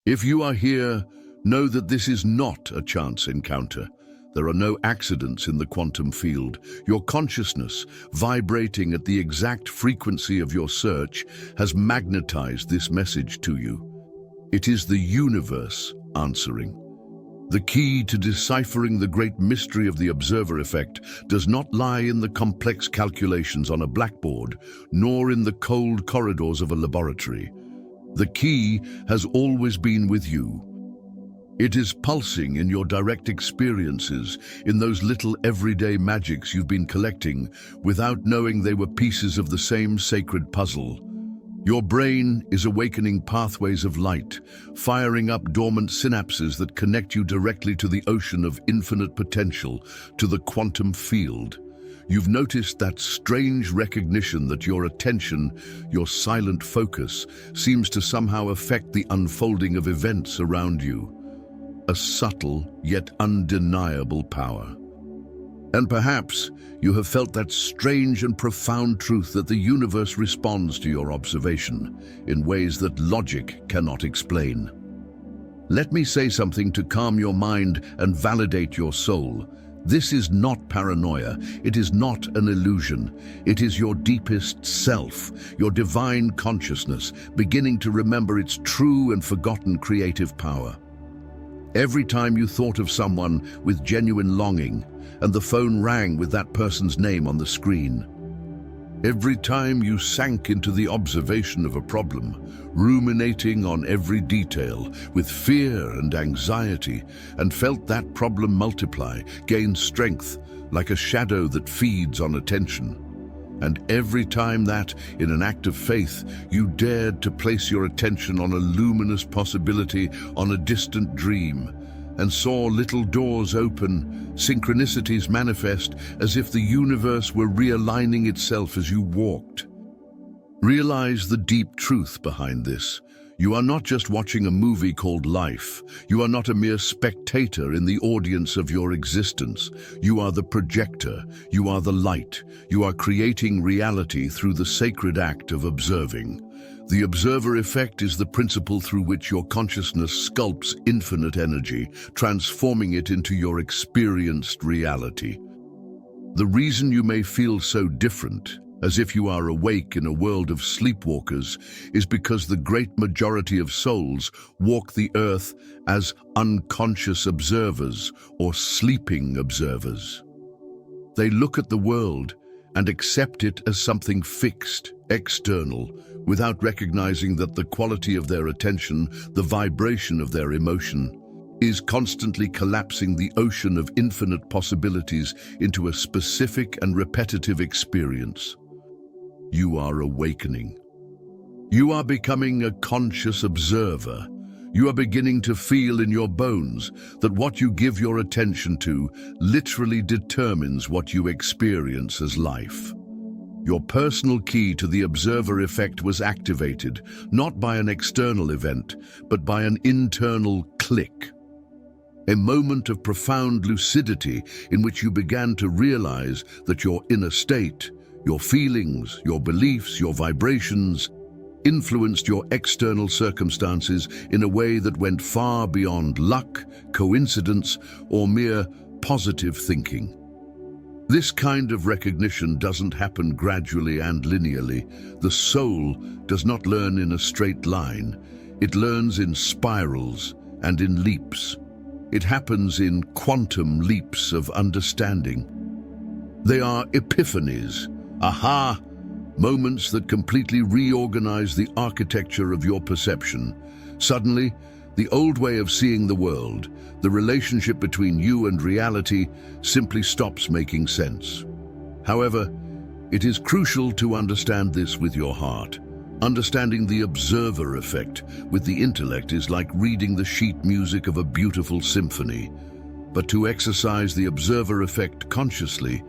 If you are here, know that this is not a chance encounter. There are no accidents in the quantum field. Your consciousness, vibrating at the exact frequency of your search, has magnetized this message to you. It is the universe answering. The key to deciphering the great mystery of the observer effect does not lie in the complex calculations on a blackboard, nor in the cold corridors of a laboratory. The key has always been with you. It is pulsing in your direct experiences, in those little everyday magics you've been collecting without knowing they were pieces of the same sacred puzzle. Your brain is awakening pathways of light, firing up dormant synapses that connect you directly to the ocean of infinite potential, to the quantum field. You've noticed that strange recognition that your attention, your silent focus, seems to somehow affect the unfolding of events around you. A subtle yet undeniable power. And perhaps you have felt that strange and profound truth that the universe responds to your observation in ways that logic cannot explain. Let me say something to calm your mind and validate your soul. This is not paranoia. It is not an illusion. It is your deepest self, your divine consciousness, beginning to remember its true and forgotten creative power. Every time you thought of someone with genuine longing, and the phone rang with that person's name on the screen. Every time you sank into the observation of a problem, ruminating on every detail with fear and anxiety, and felt that problem multiply, gain strength, like a shadow that feeds on attention. And every time that, in an act of faith, you dared to place your attention on a luminous possibility, on a distant dream, and saw little doors open, synchronicities manifest, as if the universe were realigning itself as you walked. Realize the deep truth behind this. You are not just watching a movie called life. You are not a mere spectator in the audience of your existence. You are the projector. You are the light. You are creating reality through the sacred act of observing. The observer effect is the principle through which your consciousness sculpts infinite energy, transforming it into your experienced reality. The reason you may feel so different, as if you are awake in a world of sleepwalkers, is because the great majority of souls walk the earth as unconscious observers or sleeping observers. They look at the world and accept it as something fixed, external, without recognizing that the quality of their attention, the vibration of their emotion, is constantly collapsing the ocean of infinite possibilities into a specific and repetitive experience. You are awakening. You are becoming a conscious observer. You are beginning to feel in your bones that what you give your attention to literally determines what you experience as life. Your personal key to the observer effect was activated, not by an external event, but by an internal click. A moment of profound lucidity in which you began to realize that your inner state, your feelings, your beliefs, your vibrations, influenced your external circumstances in a way that went far beyond luck, coincidence, or mere positive thinking. This kind of recognition doesn't happen gradually and linearly. The soul does not learn in a straight line. It learns in spirals and in leaps. It happens in quantum leaps of understanding. They are epiphanies, aha, moments that completely reorganize the architecture of your perception. Suddenly, the old way of seeing the world, the relationship between you and reality, simply stops making sense. However, it is crucial to understand this with your heart. Understanding the observer effect with the intellect is like reading the sheet music of a beautiful symphony. But to exercise the observer effect consciously,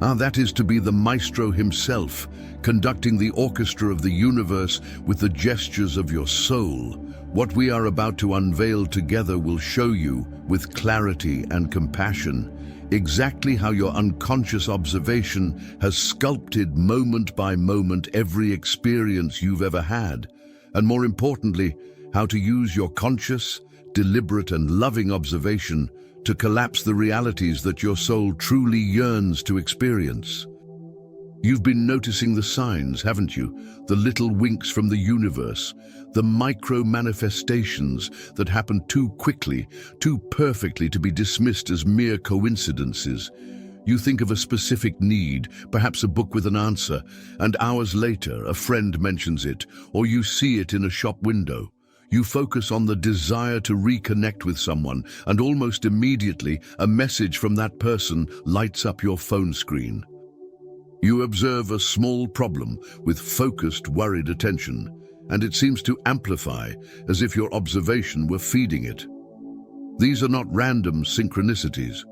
that is to be the maestro himself, conducting the orchestra of the universe with the gestures of your soul. What we are about to unveil together will show you, with clarity and compassion, exactly how your unconscious observation has sculpted moment by moment every experience you've ever had, and more importantly, how to use your conscious, deliberate and loving observation to collapse the realities that your soul truly yearns to experience. You've been noticing the signs, haven't you? The little winks from the universe, the micro-manifestations that happen too quickly, too perfectly to be dismissed as mere coincidences. You think of a specific need, perhaps a book with an answer, and hours later a friend mentions it, or you see it in a shop window. You focus on the desire to reconnect with someone, and almost immediately a message from that person lights up your phone screen. You observe a small problem with focused, worried attention, and it seems to amplify as if your observation were feeding it. These are not random synchronicities.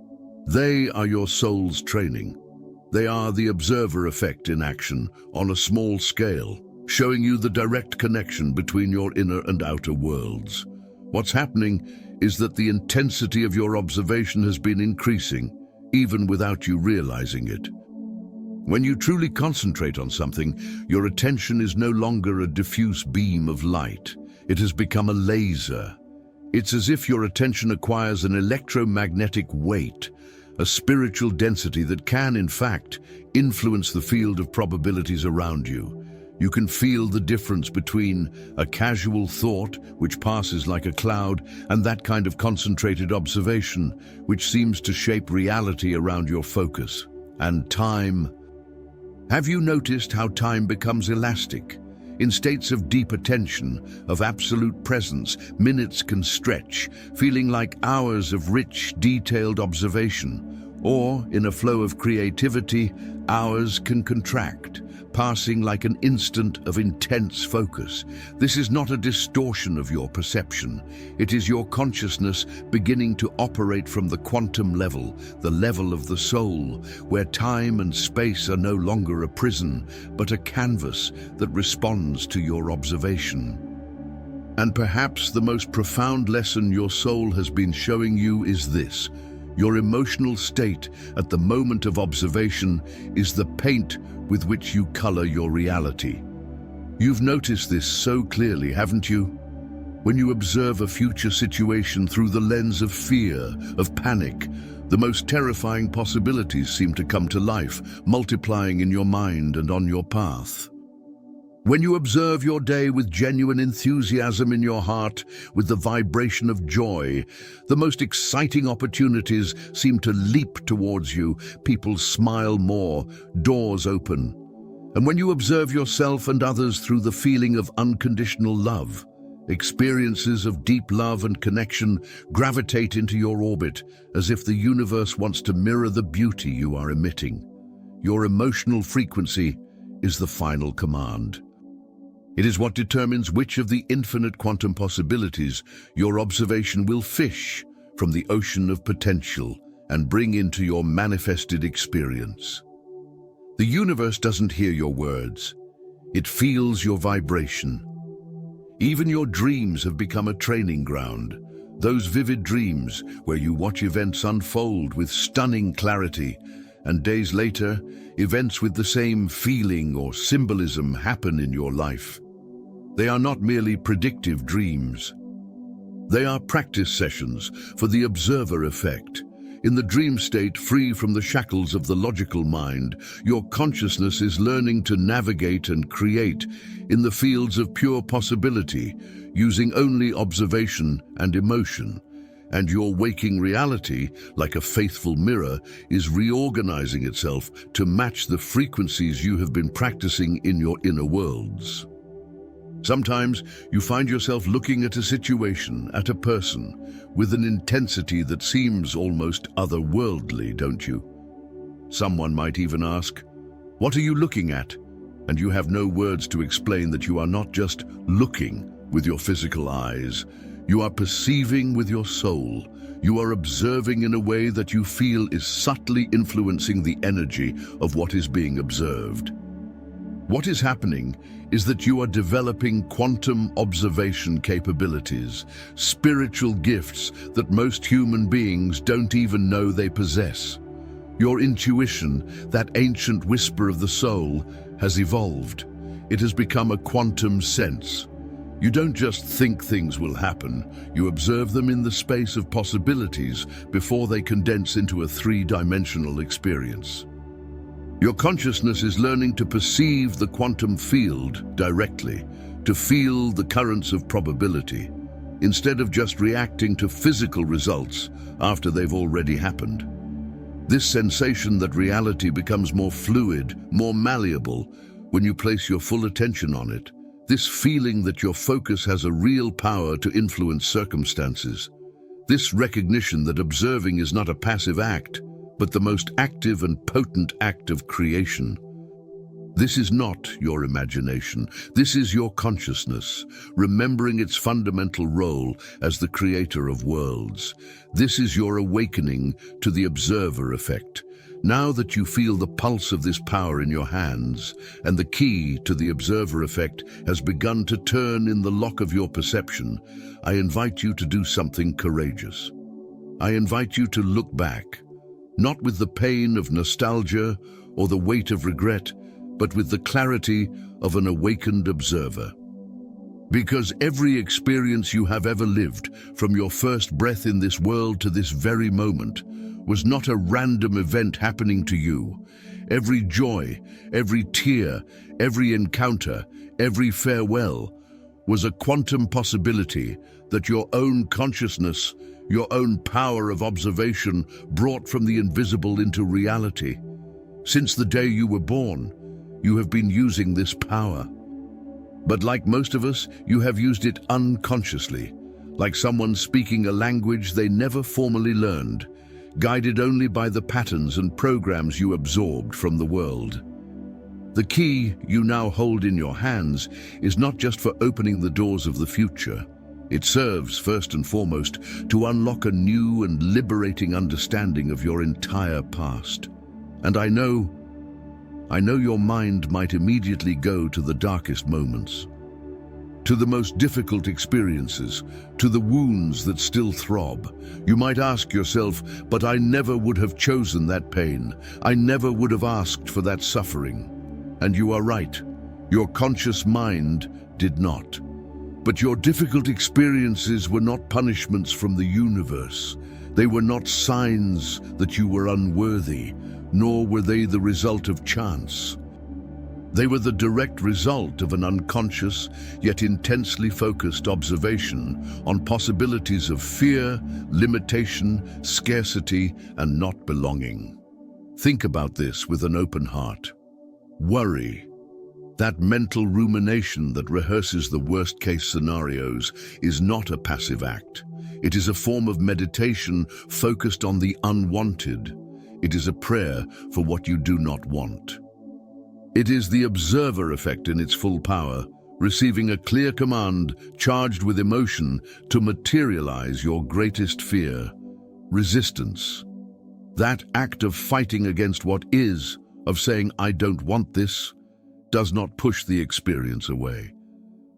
They are your soul's training. They are the observer effect in action on a small scale, showing you the direct connection between your inner and outer worlds. What's happening is that the intensity of your observation has been increasing, even without you realizing it. When you truly concentrate on something, your attention is no longer a diffuse beam of light. It has become a laser. It's as if your attention acquires an electromagnetic weight, a spiritual density that can, in fact, influence the field of probabilities around you. You can feel the difference between a casual thought, which passes like a cloud, and that kind of concentrated observation, which seems to shape reality around your focus. And time. Have you noticed how time becomes elastic? In states of deep attention, of absolute presence, minutes can stretch, feeling like hours of rich, detailed observation. Or, in a flow of creativity, hours can contract, passing like an instant of intense focus. This is not a distortion of your perception. It is your consciousness beginning to operate from the quantum level, the level of the soul, where time and space are no longer a prison, but a canvas that responds to your observation. And perhaps the most profound lesson your soul has been showing you is this: your emotional state at the moment of observation is the paint with which you color your reality. You've noticed this so clearly, haven't you? When you observe a future situation through the lens of fear, of panic, the most terrifying possibilities seem to come to life, multiplying in your mind and on your path. When you observe your day with genuine enthusiasm in your heart, with the vibration of joy, the most exciting opportunities seem to leap towards you. People smile more, doors open. And when you observe yourself and others through the feeling of unconditional love, experiences of deep love and connection gravitate into your orbit, as if the universe wants to mirror the beauty you are emitting. Your emotional frequency is the final command. It is what determines which of the infinite quantum possibilities your observation will fish from the ocean of potential and bring into your manifested experience. The universe doesn't hear your words. It feels your vibration. Even your dreams have become a training ground. Those vivid dreams where you watch events unfold with stunning clarity, and days later, events with the same feeling or symbolism happen in your life. They are not merely predictive dreams. They are practice sessions for the observer effect. In the dream state, free from the shackles of the logical mind, your consciousness is learning to navigate and create in the fields of pure possibility, using only observation and emotion. And your waking reality, like a faithful mirror, is reorganizing itself to match the frequencies you have been practicing in your inner worlds. Sometimes you find yourself looking at a situation, at a person, with an intensity that seems almost otherworldly, don't you? Someone might even ask, "What are you looking at?" And you have no words to explain that you are not just looking with your physical eyes. You are perceiving with your soul. You are observing in a way that you feel is subtly influencing the energy of what is being observed. What is happening is that you are developing quantum observation capabilities, spiritual gifts that most human beings don't even know they possess. Your intuition, that ancient whisper of the soul, has evolved. It has become a quantum sense. You don't just think things will happen, you observe them in the space of possibilities before they condense into a three-dimensional experience. Your consciousness is learning to perceive the quantum field directly, to feel the currents of probability, instead of just reacting to physical results after they've already happened. This sensation that reality becomes more fluid, more malleable, when you place your full attention on it. This feeling that your focus has a real power to influence circumstances. This recognition that observing is not a passive act, but the most active and potent act of creation. This is not your imagination. This is your consciousness, remembering its fundamental role as the creator of worlds. This is your awakening to the observer effect. Now that you feel the pulse of this power in your hands, and the key to the observer effect has begun to turn in the lock of your perception, I invite you to do something courageous. I invite you to look back, not with the pain of nostalgia or the weight of regret, but with the clarity of an awakened observer. Because every experience you have ever lived, from your first breath in this world to this very moment, was not a random event happening to you. Every joy, every tear, every encounter, every farewell was a quantum possibility that your own consciousness, your own power of observation brought from the invisible into reality. Since the day you were born, you have been using this power. But like most of us, you have used it unconsciously, like someone speaking a language they never formally learned, guided only by the patterns and programs you absorbed from the world. The key you now hold in your hands is not just for opening the doors of the future. It serves, first and foremost, to unlock a new and liberating understanding of your entire past. And I know your mind might immediately go to the darkest moments, to the most difficult experiences, to the wounds that still throb. You might ask yourself, but I never would have chosen that pain. I never would have asked for that suffering. And you are right. Your conscious mind did not. But your difficult experiences were not punishments from the universe. They were not signs that you were unworthy, nor were they the result of chance. They were the direct result of an unconscious, yet intensely focused observation on possibilities of fear, limitation, scarcity, and not belonging. Think about this with an open heart. Worry, that mental rumination that rehearses the worst-case scenarios, is not a passive act. It is a form of meditation focused on the unwanted. It is a prayer for what you do not want. It is the observer effect in its full power, receiving a clear command charged with emotion to materialize your greatest fear, resistance. That act of fighting against what is, of saying, I don't want this, does not push the experience away.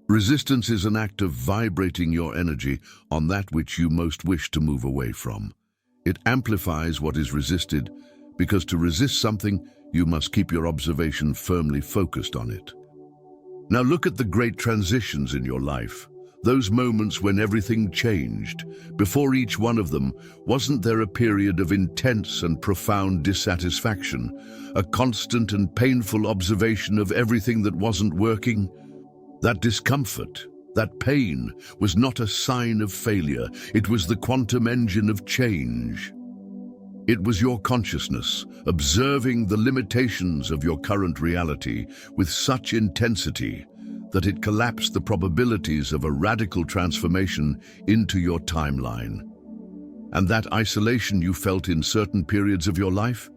Resistance is an act of vibrating your energy on that which you most wish to move away from. It amplifies what is resisted, because to resist something, you must keep your observation firmly focused on it. Now look at the great transitions in your life, those moments when everything changed. Before each one of them, wasn't there a period of intense and profound dissatisfaction, a constant and painful observation of everything that wasn't working? That discomfort, that pain, was not a sign of failure. It was the quantum engine of change. It was your consciousness, observing the limitations of your current reality with such intensity that it collapsed the probabilities of a radical transformation into your timeline. And that isolation you felt in certain periods of your life?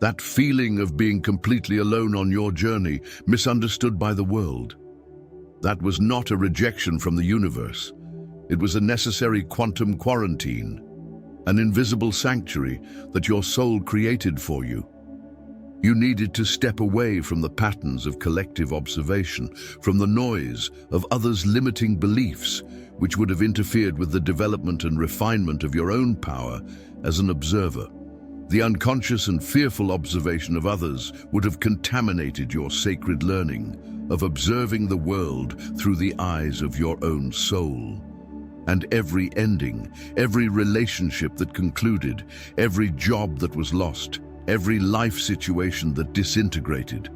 That feeling of being completely alone on your journey, misunderstood by the world? That was not a rejection from the universe. It was a necessary quantum quarantine, an invisible sanctuary that your soul created for you. You needed to step away from the patterns of collective observation, from the noise of others' limiting beliefs, which would have interfered with the development and refinement of your own power as an observer. The unconscious and fearful observation of others would have contaminated your sacred learning of observing the world through the eyes of your own soul. And every ending, every relationship that concluded, every job that was lost, every life situation that disintegrated.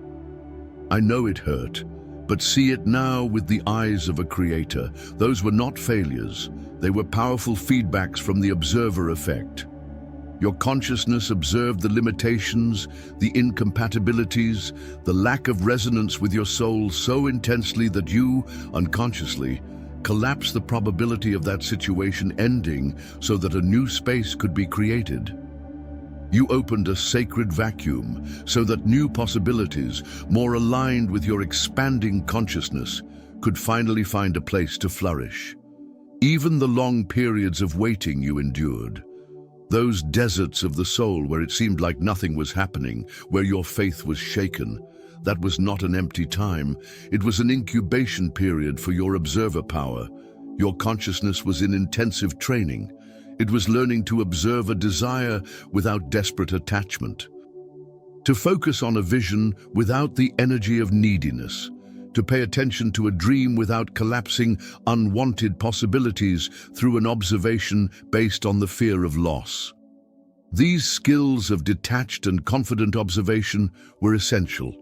I know it hurt, but see it now with the eyes of a creator. Those were not failures. They were powerful feedbacks from the observer effect. Your consciousness observed the limitations, the incompatibilities, the lack of resonance with your soul so intensely that you, unconsciously, collapsed the probability of that situation ending so that a new space could be created. You opened a sacred vacuum so that new possibilities, more aligned with your expanding consciousness, could finally find a place to flourish. Even the long periods of waiting you endured, those deserts of the soul where it seemed like nothing was happening, where your faith was shaken, that was not an empty time. It was an incubation period for your observer power. Your consciousness was in intensive training. It was learning to observe a desire without desperate attachment, to focus on a vision without the energy of neediness, to pay attention to a dream without collapsing unwanted possibilities through an observation based on the fear of loss. These skills of detached and confident observation were essential.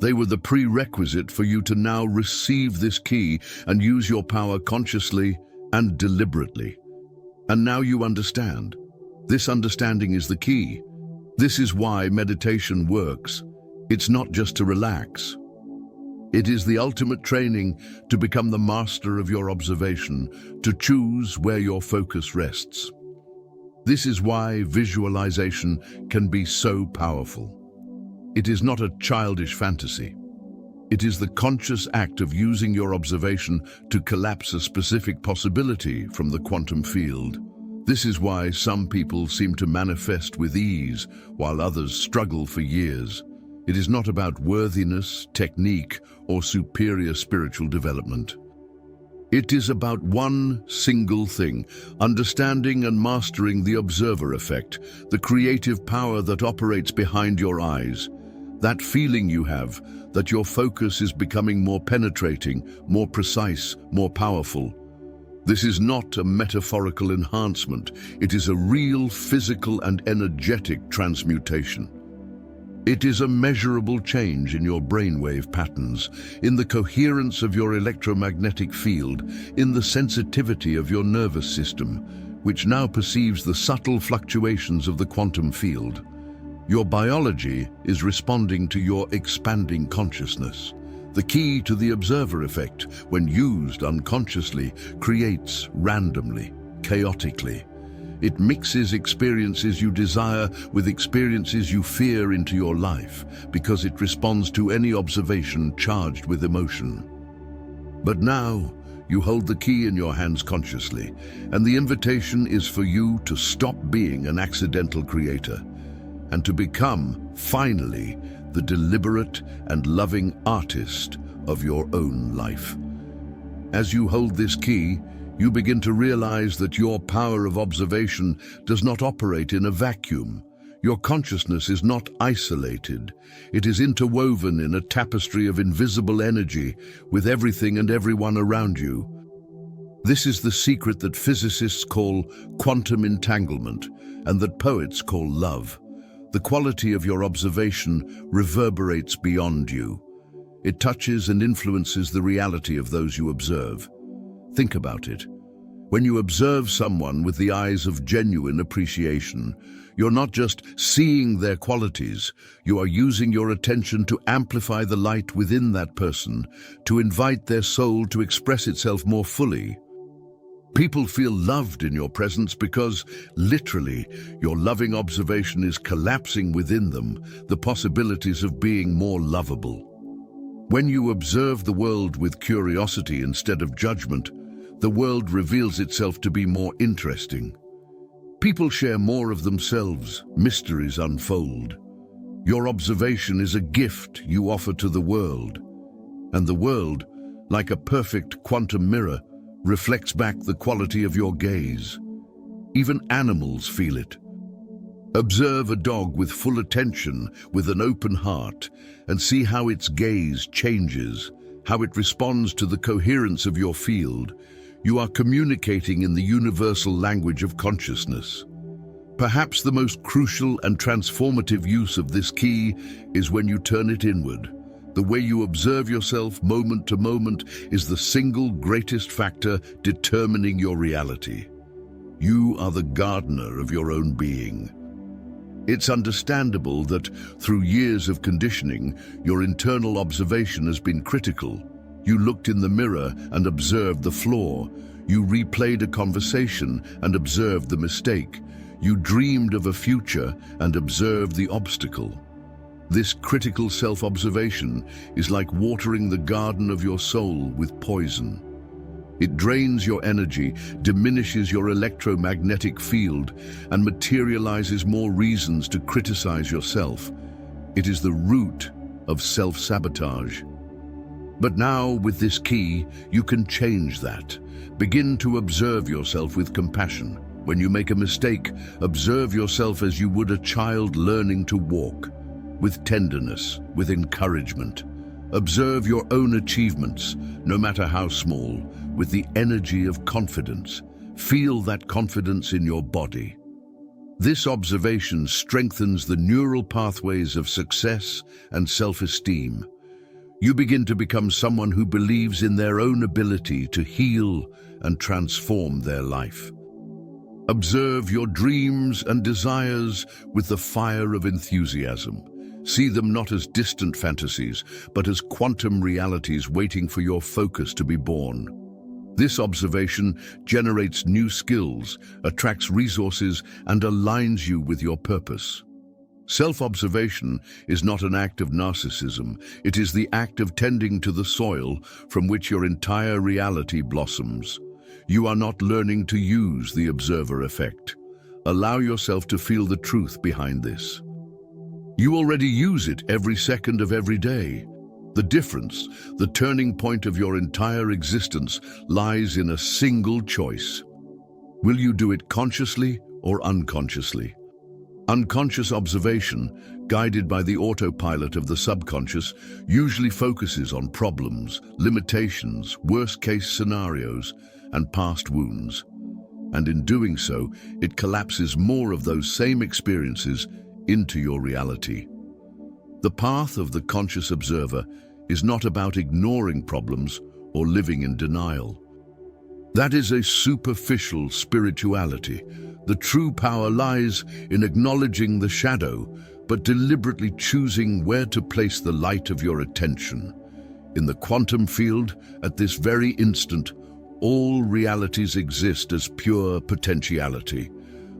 They were the prerequisite for you to now receive this key and use your power consciously and deliberately. And now you understand. This understanding is the key. This is why meditation works. It's not just to relax. It is the ultimate training to become the master of your observation, to choose where your focus rests. This is why visualization can be so powerful. It is not a childish fantasy. It is the conscious act of using your observation to collapse a specific possibility from the quantum field. This is why some people seem to manifest with ease, while others struggle for years. It is not about worthiness, technique, or superior spiritual development. It is about one single thing: understanding and mastering the observer effect, the creative power that operates behind your eyes. That feeling you have, that your focus is becoming more penetrating, more precise, more powerful. This is not a metaphorical enhancement. It is a real physical and energetic transmutation. It is a measurable change in your brainwave patterns, in the coherence of your electromagnetic field, in the sensitivity of your nervous system, which now perceives the subtle fluctuations of the quantum field. Your biology is responding to your expanding consciousness. The key to the observer effect, when used unconsciously, creates randomly, chaotically. It mixes experiences you desire with experiences you fear into your life, because it responds to any observation charged with emotion. But now, you hold the key in your hands consciously, and the invitation is for you to stop being an accidental creator, and to become, finally, the deliberate and loving artist of your own life. As you hold this key, you begin to realize that your power of observation does not operate in a vacuum. Your consciousness is not isolated. It is interwoven in a tapestry of invisible energy with everything and everyone around you. This is the secret that physicists call quantum entanglement and that poets call love. The quality of your observation reverberates beyond you. It touches and influences the reality of those you observe. Think about it. When you observe someone with the eyes of genuine appreciation, you're not just seeing their qualities, you are using your attention to amplify the light within that person, to invite their soul to express itself more fully. People feel loved in your presence because, literally, your loving observation is collapsing within them the possibilities of being more lovable. When you observe the world with curiosity instead of judgment, the world reveals itself to be more interesting. People share more of themselves, mysteries unfold. Your observation is a gift you offer to the world. And the world, like a perfect quantum mirror, reflects back the quality of your gaze. Even animals feel it. Observe a dog with full attention, with an open heart, and see how its gaze changes, how it responds to the coherence of your field. You are communicating in the universal language of consciousness. Perhaps the most crucial and transformative use of this key is when you turn it inward. The way you observe yourself moment to moment is the single greatest factor determining your reality. You are the gardener of your own being. It's understandable that, through years of conditioning, your internal observation has been critical. You looked in the mirror and observed the flaw. You replayed a conversation and observed the mistake. You dreamed of a future and observed the obstacle. This critical self-observation is like watering the garden of your soul with poison. It drains your energy, diminishes your electromagnetic field, and materializes more reasons to criticize yourself. It is the root of self-sabotage. But now, with this key, you can change that. Begin to observe yourself with compassion. When you make a mistake, observe yourself as you would a child learning to walk, with tenderness, with encouragement. Observe your own achievements, no matter how small, with the energy of confidence. Feel that confidence in your body. This observation strengthens the neural pathways of success and self-esteem. You begin to become someone who believes in their own ability to heal and transform their life. Observe your dreams and desires with the fire of enthusiasm. See them not as distant fantasies, but as quantum realities waiting for your focus to be born. This observation generates new skills, attracts resources, and aligns you with your purpose. Self-observation is not an act of narcissism. It is the act of tending to the soil from which your entire reality blossoms. You are not learning to use the observer effect. Allow yourself to feel the truth behind this. You already use it every second of every day. The difference, the turning point of your entire existence, lies in a single choice. Will you do it consciously or unconsciously? Unconscious observation, guided by the autopilot of the subconscious, usually focuses on problems, limitations, worst-case scenarios, and past wounds. And in doing so, it collapses more of those same experiences into your reality. The path of the conscious observer is not about ignoring problems or living in denial. That is a superficial spirituality. The true power lies in acknowledging the shadow, but deliberately choosing where to place the light of your attention. In the quantum field, at this very instant, all realities exist as pure potentiality.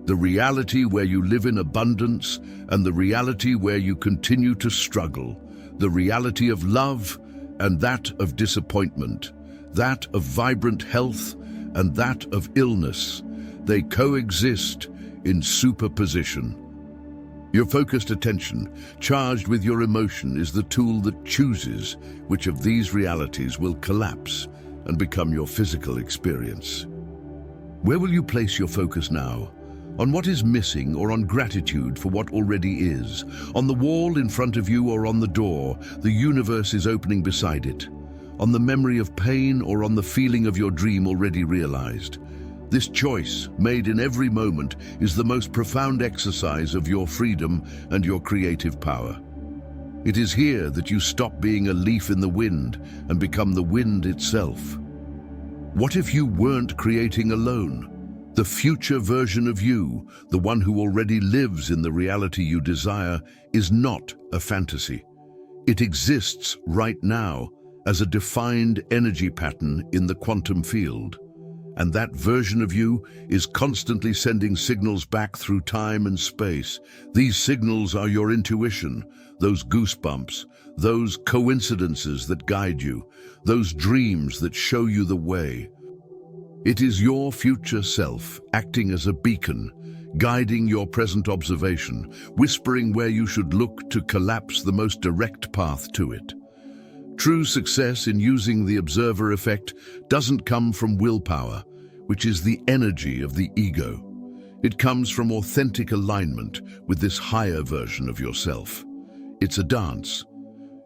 The reality where you live in abundance and the reality where you continue to struggle. The reality of love and that of disappointment. That of vibrant health and that of illness. They coexist in superposition. Your focused attention, charged with your emotion, is the tool that chooses which of these realities will collapse and become your physical experience. Where will you place your focus now? On what is missing or on gratitude for what already is? On the wall in front of you or on the door the universe is opening beside it? On the memory of pain or on the feeling of your dream already realized? This choice, made in every moment, is the most profound exercise of your freedom and your creative power. It is here that you stop being a leaf in the wind and become the wind itself. What if you weren't creating alone? The future version of you, the one who already lives in the reality you desire, is not a fantasy. It exists right now as a defined energy pattern in the quantum field. And that version of you is constantly sending signals back through time and space. These signals are your intuition, those goosebumps, those coincidences that guide you, those dreams that show you the way. It is your future self acting as a beacon, guiding your present observation, whispering where you should look to collapse the most direct path to it. True success in using the observer effect doesn't come from willpower, which is the energy of the ego. It comes from authentic alignment with this higher version of yourself. It's a dance.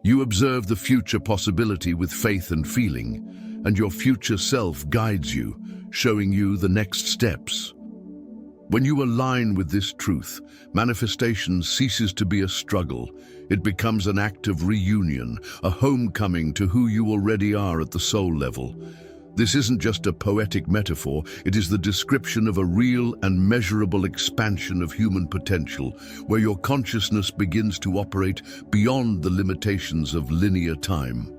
You observe the future possibility with faith and feeling, and your future self guides you, showing you the next steps. When you align with this truth, manifestation ceases to be a struggle. It becomes an act of reunion, a homecoming to who you already are at the soul level. This isn't just a poetic metaphor, it is the description of a real and measurable expansion of human potential, where your consciousness begins to operate beyond the limitations of linear time.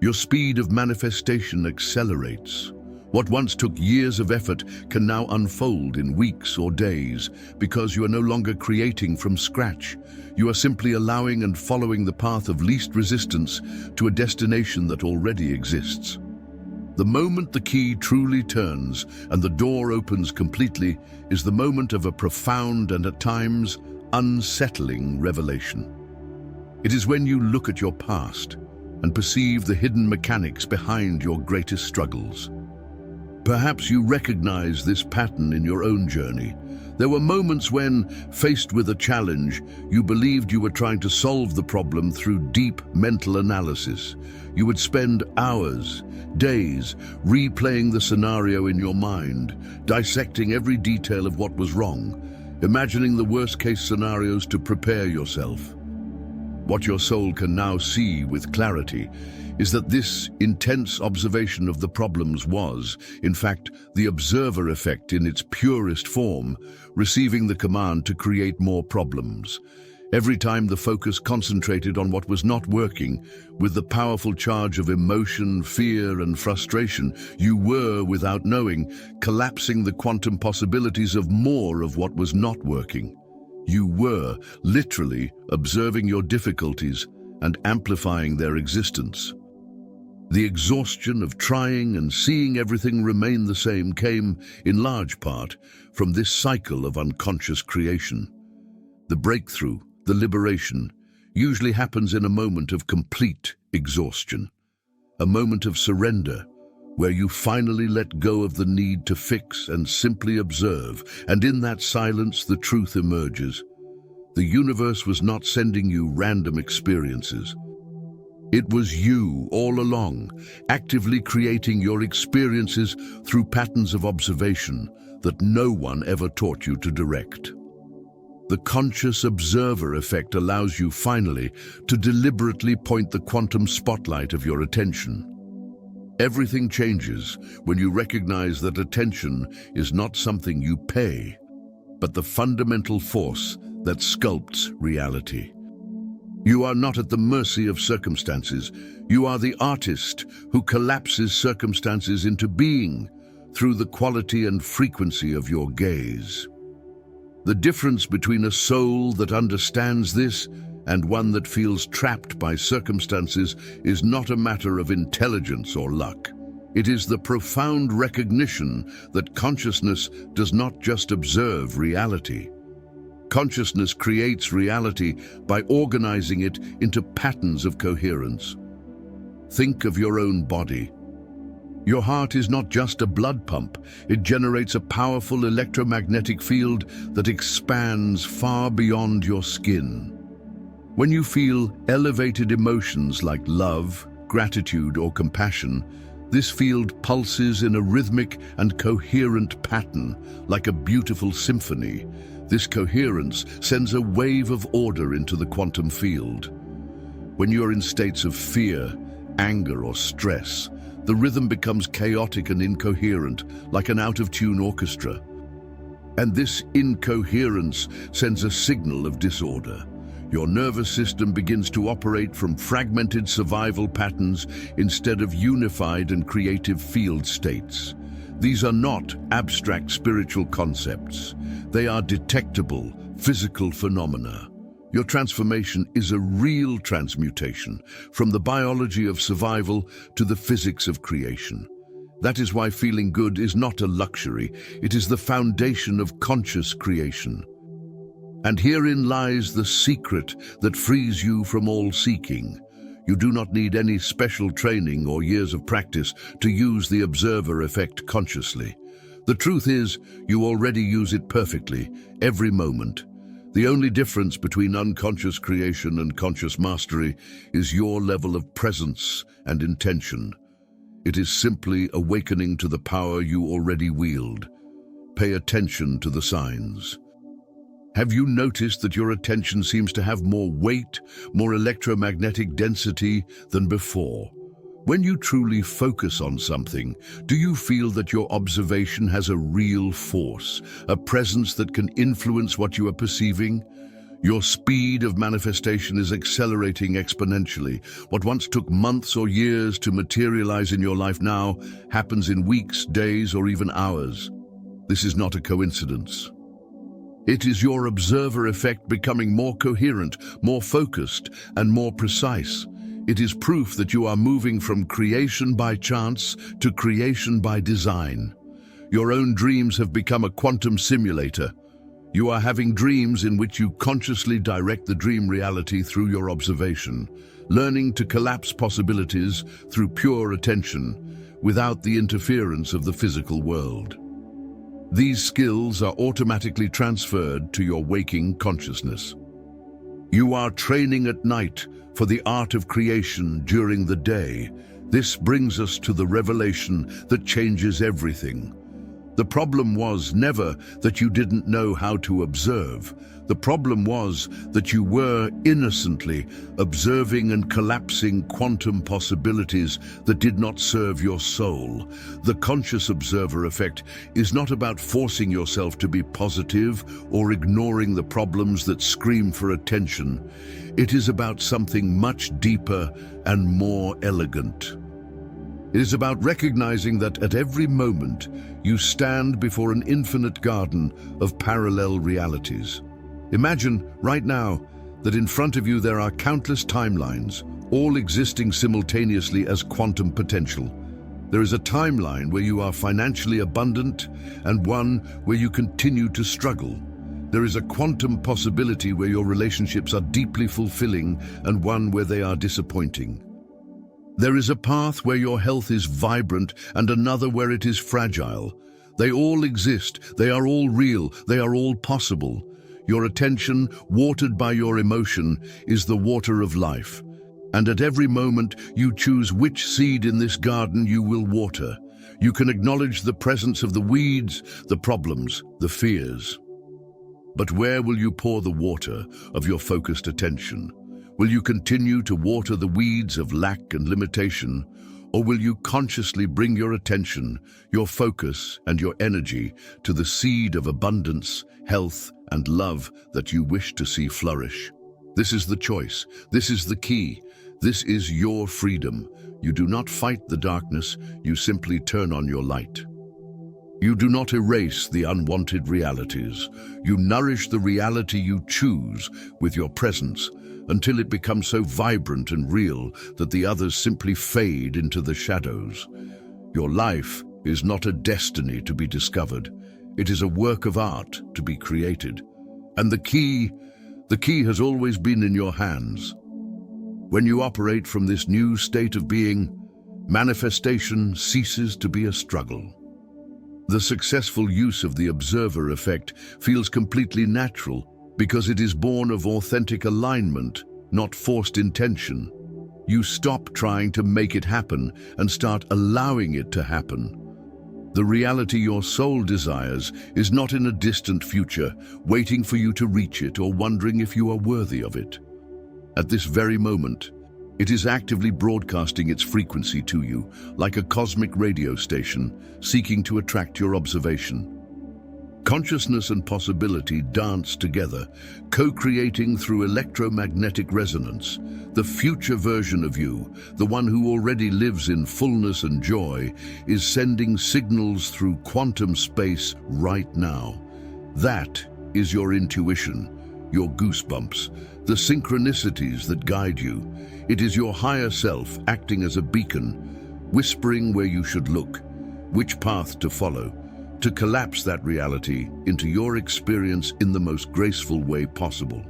Your speed of manifestation accelerates. What once took years of effort can now unfold in weeks or days because you are no longer creating from scratch. You are simply allowing and following the path of least resistance to a destination that already exists. The moment the key truly turns and the door opens completely is the moment of a profound and at times unsettling revelation. It is when you look at your past and perceive the hidden mechanics behind your greatest struggles. Perhaps you recognize this pattern in your own journey. There were moments when, faced with a challenge, you believed you were trying to solve the problem through deep mental analysis. You would spend hours, days, replaying the scenario in your mind, dissecting every detail of what was wrong, imagining the worst-case scenarios to prepare yourself. What your soul can now see with clarity is that this intense observation of the problems was, in fact, the observer effect in its purest form, receiving the command to create more problems. Every time the focus concentrated on what was not working, with the powerful charge of emotion, fear, and frustration, you were, without knowing, collapsing the quantum possibilities of more of what was not working. You were, literally, observing your difficulties and amplifying their existence. The exhaustion of trying and seeing everything remain the same came, in large part, from this cycle of unconscious creation. The breakthrough, the liberation, usually happens in a moment of complete exhaustion, a moment of surrender, where you finally let go of the need to fix and simply observe, and in that silence the truth emerges. The universe was not sending you random experiences. It was you, all along, actively creating your experiences through patterns of observation that no one ever taught you to direct. The conscious observer effect allows you finally to deliberately point the quantum spotlight of your attention. Everything changes when you recognize that attention is not something you pay, but the fundamental force that sculpts reality. You are not at the mercy of circumstances. You are the artist who collapses circumstances into being through the quality and frequency of your gaze. The difference between a soul that understands this and one that feels trapped by circumstances is not a matter of intelligence or luck. It is the profound recognition that consciousness does not just observe reality. Consciousness creates reality by organizing it into patterns of coherence. Think of your own body. Your heart is not just a blood pump. It generates a powerful electromagnetic field that expands far beyond your skin. When you feel elevated emotions like love, gratitude, or compassion, this field pulses in a rhythmic and coherent pattern, like a beautiful symphony. This coherence sends a wave of order into the quantum field. When you're in states of fear, anger, or stress, the rhythm becomes chaotic and incoherent, like an out-of-tune orchestra. And this incoherence sends a signal of disorder. Your nervous system begins to operate from fragmented survival patterns instead of unified and creative field states. These are not abstract spiritual concepts. They are detectable, physical phenomena. Your transformation is a real transmutation, from the biology of survival to the physics of creation. That is why feeling good is not a luxury. It is the foundation of conscious creation. And herein lies the secret that frees you from all seeking. You do not need any special training or years of practice to use the observer effect consciously. The truth is, you already use it perfectly, every moment. The only difference between unconscious creation and conscious mastery is your level of presence and intention. It is simply awakening to the power you already wield. Pay attention to the signs. Have you noticed that your attention seems to have more weight, more electromagnetic density than before? When you truly focus on something, do you feel that your observation has a real force, a presence that can influence what you are perceiving? Your speed of manifestation is accelerating exponentially. What once took months or years to materialize in your life now happens in weeks, days, or even hours. This is not a coincidence. It is your observer effect becoming more coherent, more focused, and more precise. It is proof that you are moving from creation by chance to creation by design. Your own dreams have become a quantum simulator. You are having dreams in which you consciously direct the dream reality through your observation, learning to collapse possibilities through pure attention, without the interference of the physical world. These skills are automatically transferred to your waking consciousness. You are training at night for the art of creation during the day. This brings us to the revelation that changes everything. The problem was never that you didn't know how to observe. The problem was that you were innocently observing and collapsing quantum possibilities that did not serve your soul. The conscious observer effect is not about forcing yourself to be positive or ignoring the problems that scream for attention. It is about something much deeper and more elegant. It is about recognizing that at every moment you stand before an infinite garden of parallel realities. Imagine right now that in front of you there are countless timelines, all existing simultaneously as quantum potential. There is a timeline where you are financially abundant and one where you continue to struggle. There is a quantum possibility where your relationships are deeply fulfilling and one where they are disappointing. There is a path where your health is vibrant and another where it is fragile. They all exist, they are all real, they are all possible. Your attention, watered by your emotion, is the water of life. And at every moment you choose which seed in this garden you will water. You can acknowledge the presence of the weeds, the problems, the fears. But where will you pour the water of your focused attention? Will you continue to water the weeds of lack and limitation, or will you consciously bring your attention, your focus, and your energy to the seed of abundance, health, and love that you wish to see flourish? This is the choice. This is the key. This is your freedom. You do not fight the darkness, you simply turn on your light. You do not erase the unwanted realities. You nourish the reality you choose with your presence, until it becomes so vibrant and real that the others simply fade into the shadows. Your life is not a destiny to be discovered. It is a work of art to be created. And the key has always been in your hands. When you operate from this new state of being, manifestation ceases to be a struggle. The successful use of the observer effect feels completely natural, because it is born of authentic alignment, not forced intention. You stop trying to make it happen and start allowing it to happen. The reality your soul desires is not in a distant future, waiting for you to reach it or wondering if you are worthy of it. At this very moment, it is actively broadcasting its frequency to you, like a cosmic radio station, seeking to attract your observation. Consciousness and possibility dance together, co-creating through electromagnetic resonance. The future version of you, the one who already lives in fullness and joy, is sending signals through quantum space right now. That is your intuition, your goosebumps, the synchronicities that guide you. It is your higher self acting as a beacon, whispering where you should look, which path to follow, to collapse that reality into your experience in the most graceful way possible.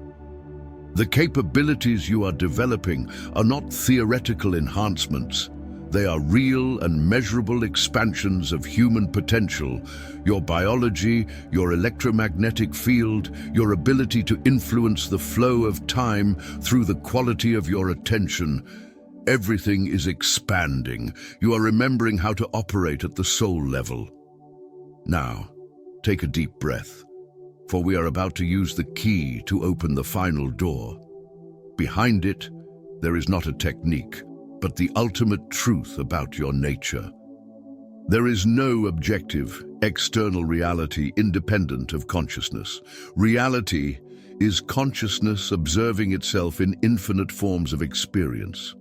The capabilities you are developing are not theoretical enhancements. They are real and measurable expansions of human potential. Your biology, your electromagnetic field, your ability to influence the flow of time through the quality of your attention. Everything is expanding. You are remembering how to operate at the soul level. Now, take a deep breath, for we are about to use the key to open the final door. Behind it, there is not a technique, but the ultimate truth about your nature. There is no objective, external reality independent of consciousness. Reality is consciousness observing itself in infinite forms of experience.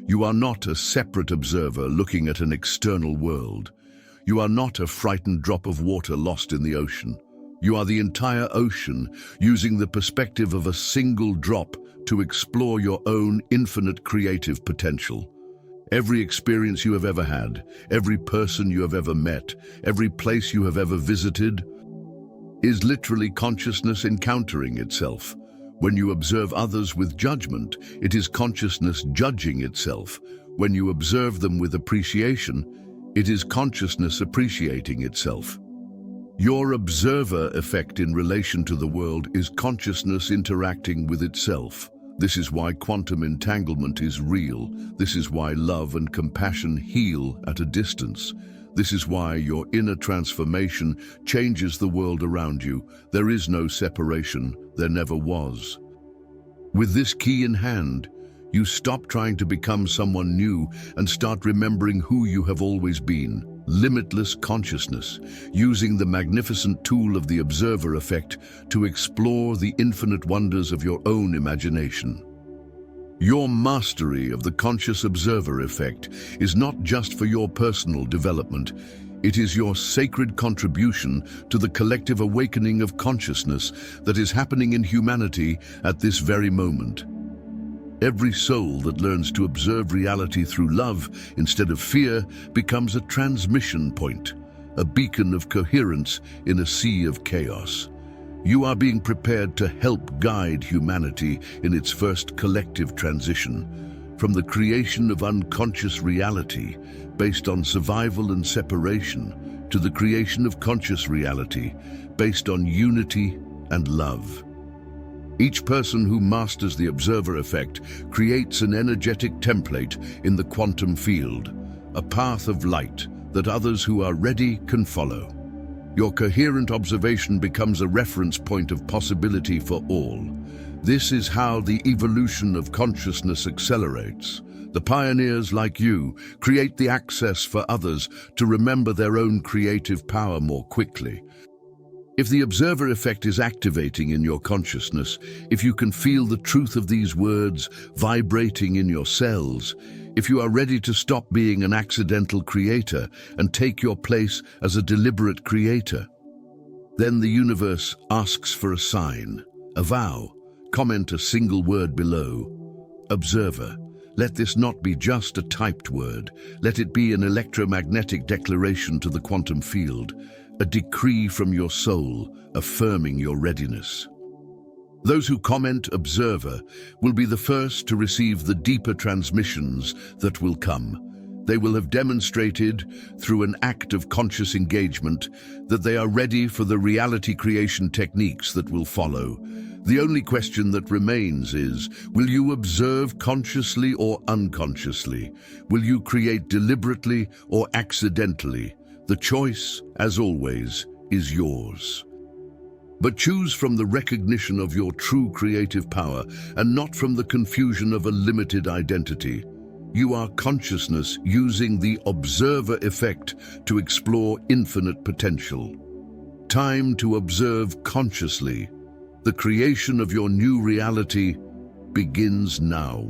You are not a separate observer looking at an external world. You are not a frightened drop of water lost in the ocean. You are the entire ocean, using the perspective of a single drop to explore your own infinite creative potential. Every experience you have ever had, every person you have ever met, every place you have ever visited, is literally consciousness encountering itself. When you observe others with judgment, it is consciousness judging itself. When you observe them with appreciation, it is consciousness appreciating itself. Your observer effect in relation to the world is consciousness interacting with itself. This is why quantum entanglement is real. This is why love and compassion heal at a distance. This is why your inner transformation changes the world around you. There is no separation. There never was. With this key in hand, you stop trying to become someone new and start remembering who you have always been. Limitless consciousness, using the magnificent tool of the observer effect to explore the infinite wonders of your own imagination. Your mastery of the conscious observer effect is not just for your personal development. It is your sacred contribution to the collective awakening of consciousness that is happening in humanity at this very moment. Every soul that learns to observe reality through love instead of fear becomes a transmission point, a beacon of coherence in a sea of chaos. You are being prepared to help guide humanity in its first collective transition, from the creation of unconscious reality based on survival and separation to the creation of conscious reality based on unity and love. Each person who masters the observer effect creates an energetic template in the quantum field, a path of light that others who are ready can follow. Your coherent observation becomes a reference point of possibility for all. This is how the evolution of consciousness accelerates. The pioneers like you create the access for others to remember their own creative power more quickly. If the observer effect is activating in your consciousness, if you can feel the truth of these words vibrating in your cells, if you are ready to stop being an accidental creator and take your place as a deliberate creator, then the universe asks for a sign, a vow. Comment a single word below. Observer. Let this not be just a typed word. Let it be an electromagnetic declaration to the quantum field, a decree from your soul affirming your readiness. Those who comment observer will be the first to receive the deeper transmissions that will come. They will have demonstrated through an act of conscious engagement that they are ready for the reality creation techniques that will follow. The only question that remains is, will you observe consciously or unconsciously? Will you create deliberately or accidentally? The choice, as always, is yours. But choose from the recognition of your true creative power and not from the confusion of a limited identity. You are consciousness using the observer effect to explore infinite potential. Time to observe consciously. The creation of your new reality begins now.